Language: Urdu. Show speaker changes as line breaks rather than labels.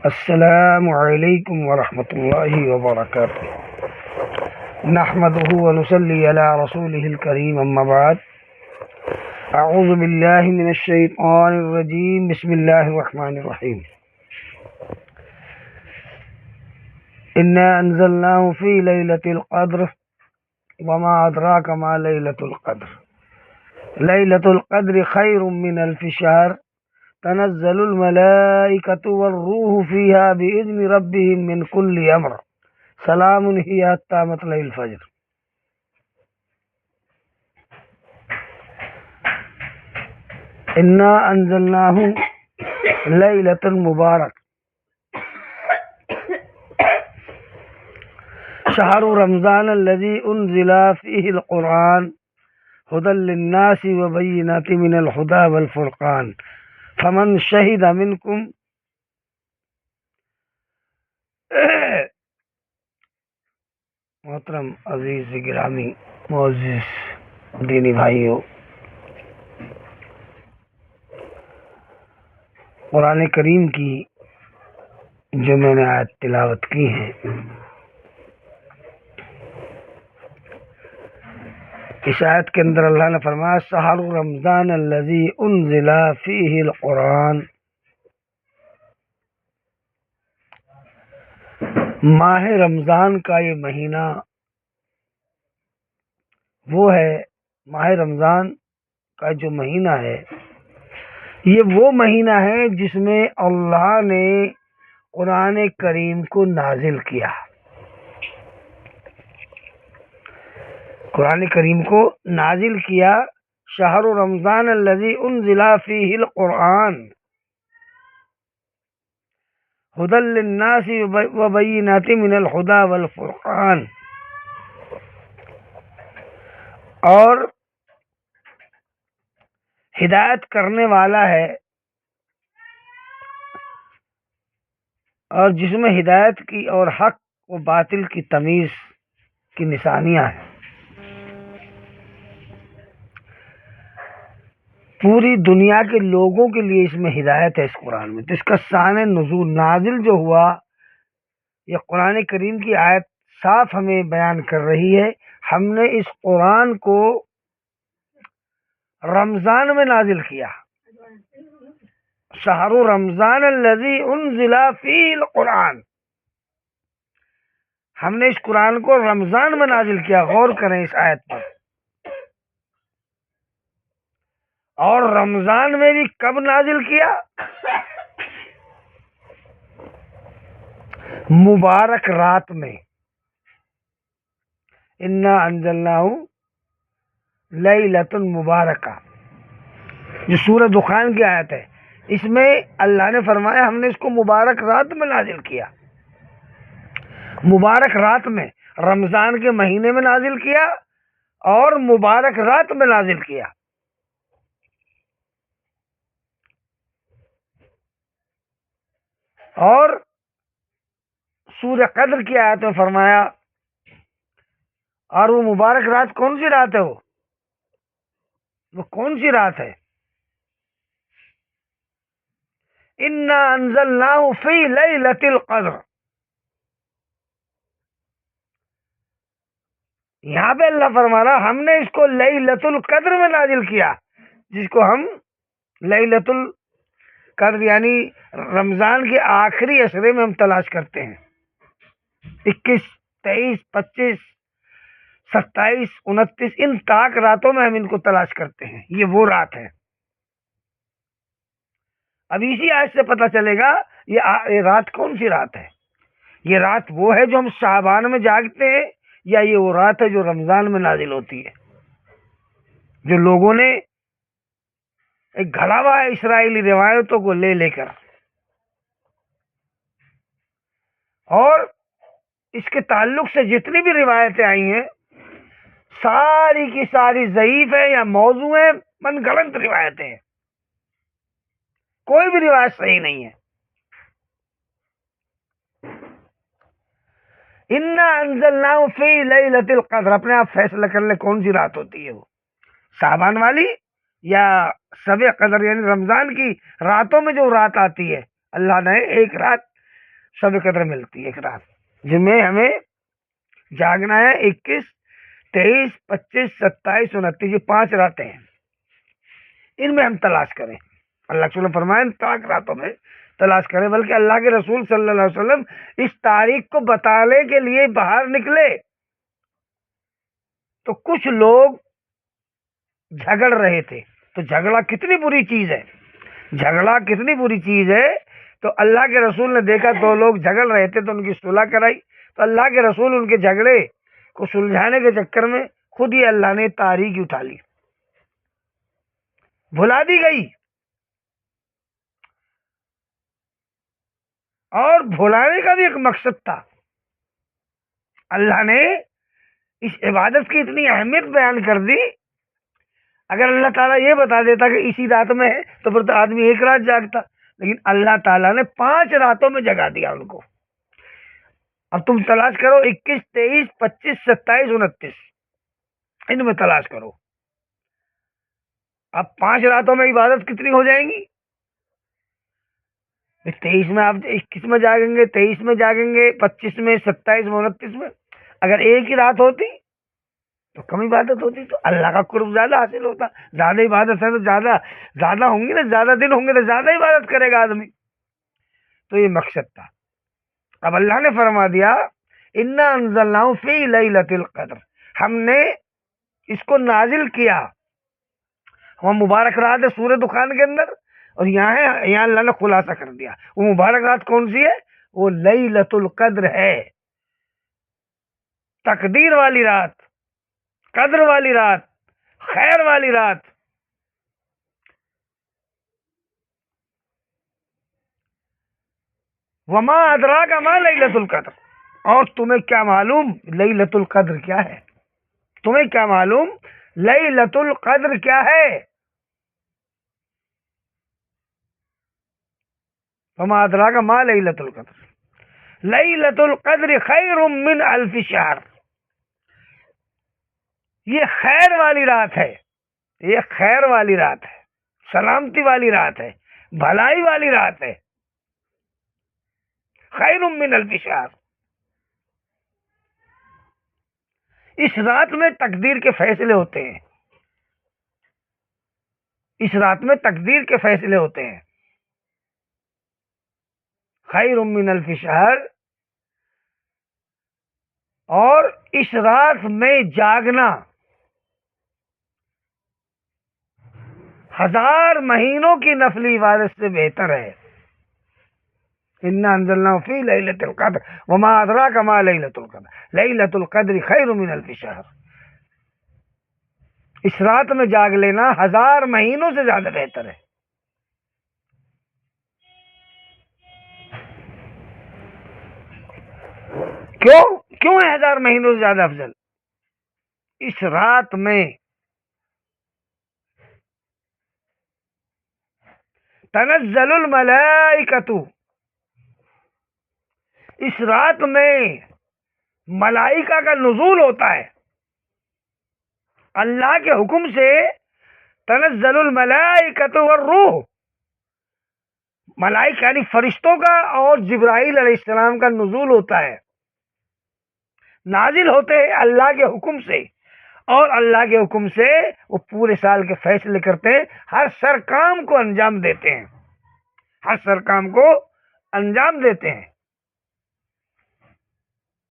السلام علیکم ورحمۃ اللہ وبرکاتہ۔ نحمده ونصلي على رسوله الكريم، اما بعد، اعوذ باللہ من الشیطان الرجیم، بسم اللہ الرحمن الرحیم۔ انا انزلناه في ليلة القدر وما ادراک ما ليلة القدر۔ ليلة القدر خیر من الف شہر، تنزل الملائکۃ والروح فیہا بإذن ربہم من کل امر، سلام ہی حتی مطلع الفجر۔ انا انزلناہ لیلۃ المبارک، شہر رمضان الذی انزل فیہ القرآن ہدی للناس وبینات من الہدی والفرقان، فمن شہد منکم۔ محترم عزیز گرامی معزز دینی بھائیوں، قرآن کریم کی جو میں نے آیت تلاوت کی ہے، اس آیت کے اندر اللہ نے فرمایا شہر رمضان الذی انزل فیہ القرآن، ماہ رمضان کا یہ مہینہ وہ ہے، ماہ رمضان کا جو مہینہ ہے یہ وہ مہینہ ہے جس میں اللہ نے قرآن کریم کو نازل کیا، قرآن کریم کو نازل کیا۔ شہر رمضان الذی انزل فیہ القرآن ہدی للناس وبینات من الہدی والفرقان، اور ہدایت کرنے والا ہے، اور جس میں ہدایت کی اور حق و باطل کی تمیز کی نشانیاں ہیں۔ پوری دنیا کے لوگوں کے لیے اس میں ہدایت ہے، اس قرآن میں۔ تو اس کا شان نزول نازل جو ہوا، یہ قرآن کریم کی آیت صاف ہمیں بیان کر رہی ہے، ہم نے اس قرآن کو رمضان میں نازل کیا۔ شہر رمضان الذی انزل فیہ القرآن، ہم نے اس قرآن کو رمضان میں نازل کیا۔ غور کریں اس آیت پر، اور رمضان میں بھی کب نازل کیا؟ مبارک رات میں۔ انا انزلناہ لیلۃ مبارکہ، جو سورہ دخان کی آیت ہے، اس میں اللہ نے فرمایا ہم نے اس کو مبارک رات میں نازل کیا۔ مبارک رات میں، رمضان کے مہینے میں نازل کیا اور مبارک رات میں نازل کیا۔ اور سورہ قدر کی آیت میں فرمایا، اور وہ مبارک رات کون سی رات ہے؟ وہ کون سی رات ہے؟ انا انزلناہ فی لیلۃ القدر۔ یہاں پہ اللہ فرما رہا ہم نے اس کو لیلۃ القدر میں نازل کیا، جس کو ہم لیلۃ القدر یعنی رمضان کے آخری عشرے میں ہم تلاش کرتے ہیں۔ 21، 23، 25، 27، 29 ان طاق راتوں میں ہم ان کو تلاش کرتے ہیں، یہ وہ رات ہے۔ اب اسی آیت سے پتہ چلے گا یہ رات کون سی رات ہے۔ یہ رات وہ ہے جو ہم شعبان میں جاگتے ہیں، یا یہ وہ رات ہے جو رمضان میں نازل ہوتی ہے، جو لوگوں نے ایک گھڑا ہوا ہے اسرائیلی روایتوں کو لے کر، اور اس کے تعلق سے جتنی بھی روایتیں آئی ہیں ساری کی ساری ضعیف ہیں یا موضوع ہیں، من گھڑت روایتیں ہیں، کوئی بھی روایت صحیح نہیں ہے۔ انا انزلناہ فی لیلۃ القدر، اپنے آپ فیصلہ کر لیں کون سی رات ہوتی ہے، وہ شعبان والی یا شب قدر، یعنی رمضان کی راتوں میں جو رات آتی ہے۔ اللہ نے ایک رات شب قدر ملتی ہے ایک رات، جن میں ہمیں جاگنا ہے 21، 23، 25، 27، 29، یہ 5 راتیں ہیں، ان میں ہم تلاش کریں۔ اللہ کے رسول فرمائیں پاک راتوں میں تلاش کریں، بلکہ اللہ کے رسول صلی اللہ علیہ وسلم اس تاریخ کو بتانے کے لیے باہر نکلے تو کچھ لوگ جھگڑ رہے تھے۔ تو جھگڑا کتنی بری چیز ہے، جھگڑا کتنی بری چیز ہے۔ تو اللہ کے رسول نے دیکھا 2 لوگ جھگڑ رہے تھے تو ان کی صلح کرائی، تو اللہ کے رسول ان کے جھگڑے کو سلجھانے کے چکر میں خود ہی اللہ نے تاریخ اٹھا لی، بھلا دی گئی، اور بھلانے کا بھی ایک مقصد تھا۔ اللہ نے اس عبادت کی اتنی اہمیت بیان کر دی، اگر اللہ تعالیٰ یہ بتا دیتا کہ اسی رات میں ہے تو پھر تو آدمی ایک رات جاگتا، لیکن اللہ تعالیٰ نے 5 راتوں میں جگا دیا ان کو۔ اب تم تلاش کرو 21، 23، 25، 27، 29، ان میں تلاش کرو۔ اب 5 راتوں میں عبادت کتنی ہو جائیں گی؟ 23 میں آپ 21 میں جاگیں گے، 23 میں جاگیں گے، 25 میں، 27 میں، 29 میں۔ اگر ایک ہی رات ہوتی تو کم عبادت ہوتی، تو اللہ کا قرب زیادہ حاصل ہوتا۔ زیادہ عبادت ہے تو زیادہ ہوں گی نا، زیادہ دن ہوں گے تو زیادہ عبادت کرے گا آدمی۔ تو یہ مقصد تھا۔ اب اللہ نے فرما دیا انا انزلناہ فی لیلۃ القدر، ہم نے اس کو نازل کیا، وہ مبارک رات ہے سورہ دخان کے اندر، اور یہاں اللہ نے خلاصہ کر دیا وہ مبارک رات کون سی ہے، وہ لیلۃ القدر ہے، تقدیر والی رات، قدر والی رات، خیر والی رات۔ وما ادراک ما لیلۃ القدر، اور تمہیں کیا معلوم لیلۃ القدر کیا ہے، تمہیں کیا معلوم لیلۃ القدر کیا ہے۔ وما ادراک ما لیلۃ القدر، لیلۃ القدر خیر من الف شہر، یہ خیر والی رات ہے، یہ خیر والی رات ہے، سلامتی والی رات ہے، بھلائی والی رات ہے، خیر من الف شہر۔ اس رات میں تقدیر کے فیصلے ہوتے ہیں، اس رات میں تقدیر کے فیصلے ہوتے ہیں، خیر من الف شہر۔ اور اس رات میں جاگنا 1000 مہینوں کی نفلی عبادت سے بہتر ہے۔ انا انزلناہ فی لیلۃ القدر وما ادراک ما لیلۃ القدر، لیلۃ القدر خیر من الف شہر۔ اس رات میں جاگ لینا 1000 مہینوں سے زیادہ بہتر ہے۔ کیوں ہے 1000 مہینوں سے زیادہ افضل؟ اس رات میں تنزل الملائکۃ، اس رات میں ملائکہ کا نزول ہوتا ہے، اللہ کے حکم سے تنزل الملائکۃ والروح، ملائکہ یعنی فرشتوں کا اور جبرائیل علیہ السلام کا نزول ہوتا ہے، نازل ہوتے ہیں اللہ کے حکم سے، اور اللہ کے حکم سے وہ پورے سال کے فیصلے کرتے ہیں، ہر سر کام کو انجام دیتے ہیں، ہر سر کام کو انجام دیتے ہیں۔